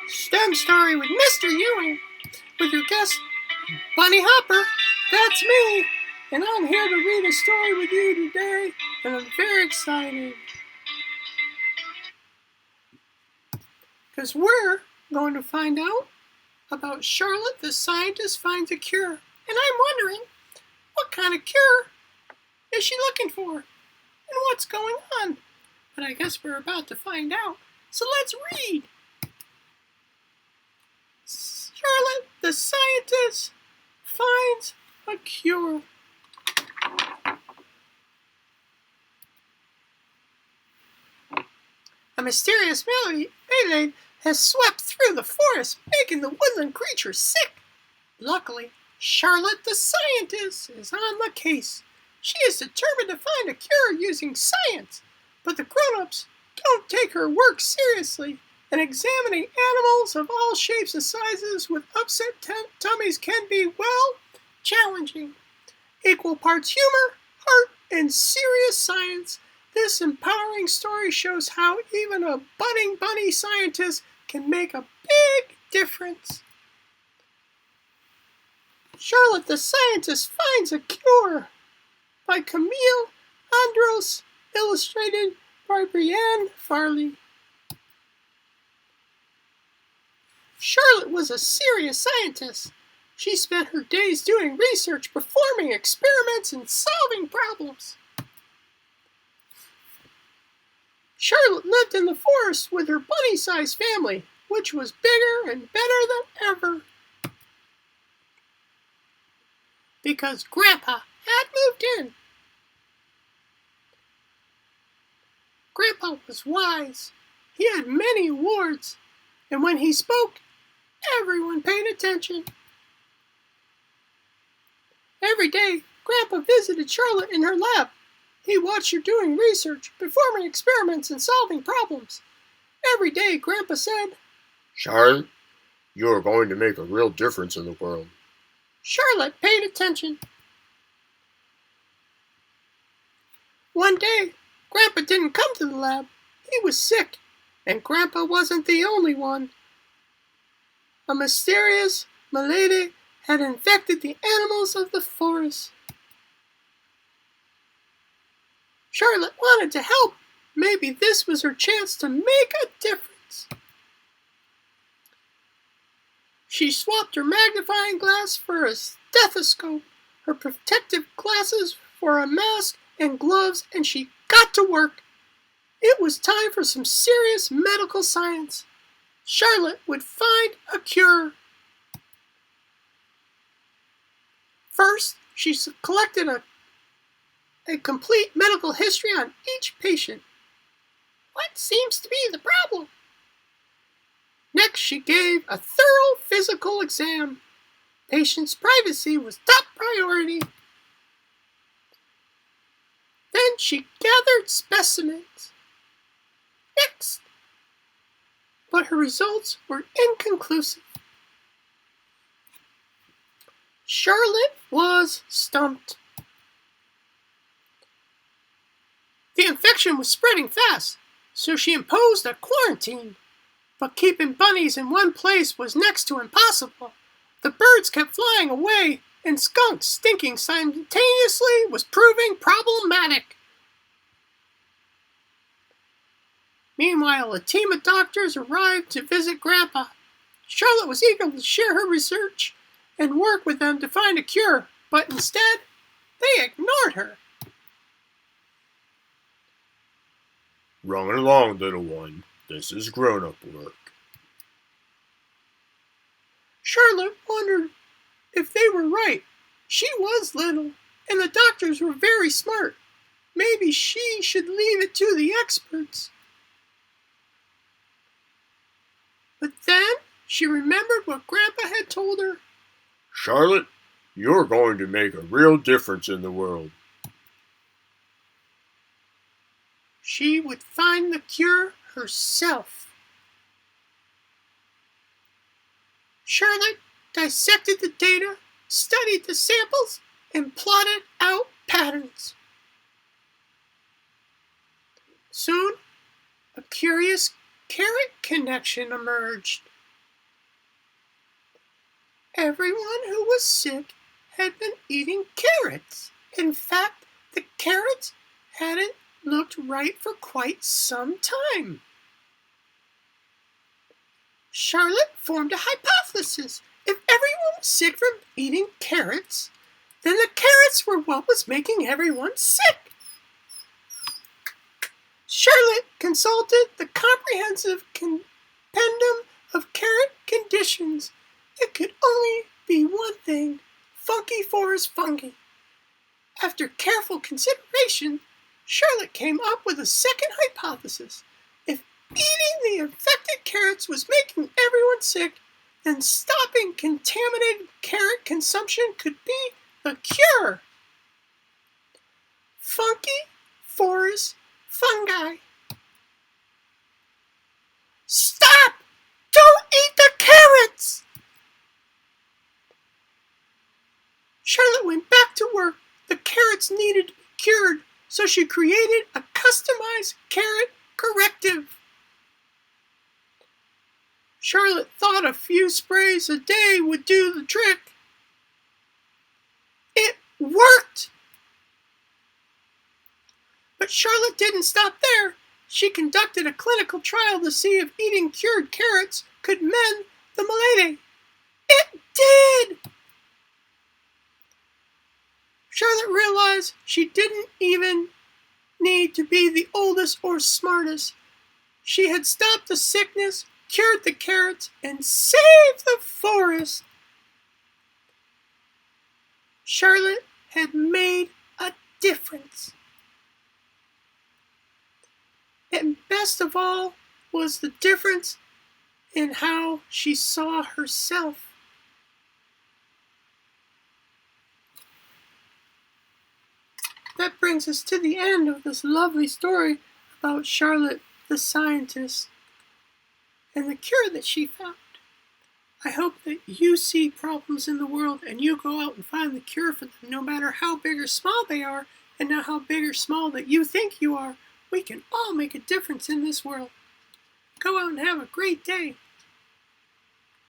STEM story with Mr. Ewing, with your guest, Bunny Hopper. That's me, and I'm here to read a story with you today, and I'm very excited. Because we're going to find out about Charlotte the scientist finds a cure. And I'm wondering, what kind of cure is she looking for? And what's going on? But I guess we're about to find out. So let's read. Charlotte the scientist finds a cure. A mysterious melee has swept through the forest, making the woodland creatures sick. Luckily, Charlotte the scientist is on the case. She is determined to find a cure using science, but the grown-ups don't take her work seriously, and examining animals of all shapes and sizes with upset tummies can be, well, challenging. Equal parts humor, heart, and serious science, this empowering story shows how even a budding bunny scientist can make a big difference. Charlotte the Scientist Finds a Cure by Camille Andros, illustrated by Brianne Farley. Charlotte was a serious scientist. She spent her days doing research, performing experiments, and solving problems. Charlotte lived in the forest with her bunny-sized family, which was bigger and better than ever. Because Grandpa had moved in. Grandpa was wise. He had many awards, and when he spoke, everyone paid attention. Every day, Grandpa visited Charlotte in her lab. He watched her doing research, performing experiments, and solving problems. Every day, Grandpa said, "Charlotte, you are going to make a real difference in the world." Charlotte paid attention. One day, Grandpa didn't come to the lab. He was sick, and Grandpa wasn't the only one. A mysterious malady had infected the animals of the forest. Charlotte wanted to help. Maybe this was her chance to make a difference. She swapped her magnifying glass for a stethoscope, her protective glasses for a mask and gloves, and she got to work. It was time for some serious medical science. Charlotte would find a cure. First, she collected a complete medical history on each patient. What seems to be the problem? Next, she gave a thorough physical exam. Patient's privacy was top priority. Then she gathered specimens. Next. But her results were inconclusive. Charlotte was stumped. The infection was spreading fast, so she imposed a quarantine. But keeping bunnies in one place was next to impossible. The birds kept flying away, and skunks stinking simultaneously was proving problematic. Meanwhile, a team of doctors arrived to visit Grandpa. Charlotte was eager to share her research and work with them to find a cure, but instead, they ignored her. "Run along, little one. This is grown-up work." Charlotte wondered if they were right. She was little, and the doctors were very smart. Maybe she should leave it to the experts. But then she remembered what Grandpa had told her. "Charlotte, you're going to make a real difference in the world." She would find the cure herself. Charlotte dissected the data, studied the samples, and plotted out patterns. Soon, a curious carrot connection emerged. Everyone who was sick had been eating carrots. In fact, the carrots hadn't looked right for quite some time. Charlotte formed a hypothesis. If everyone was sick from eating carrots, then the carrots were what was making everyone sick. Charlotte consulted the comprehensive compendium of carrot conditions. It could only be one thing: funky forest fungi. After careful consideration, Charlotte came up with a second hypothesis. If eating the infected carrots was making everyone sick, then stopping contaminated carrot consumption could be the cure. Funky forest fungi. Stop! Don't eat the carrots! Charlotte went back to work. The carrots needed to be cured, so she created a customized carrot corrective. Charlotte thought a few sprays a day would do the trick. It worked! But Charlotte didn't stop there. She conducted a clinical trial to see if eating cured carrots could mend the malady. It did! Charlotte realized she didn't even need to be the oldest or smartest. She had stopped the sickness, cured the carrots, and saved the forest. Charlotte had made a difference. And best of all was the difference in how she saw herself. That brings us to the end of this lovely story about Charlotte the scientist and the cure that she found. I hope that you see problems in the world and you go out and find the cure for them, no matter how big or small they are, and not how big or small that you think you are. We can all make a difference in this world. Go out and have a great day.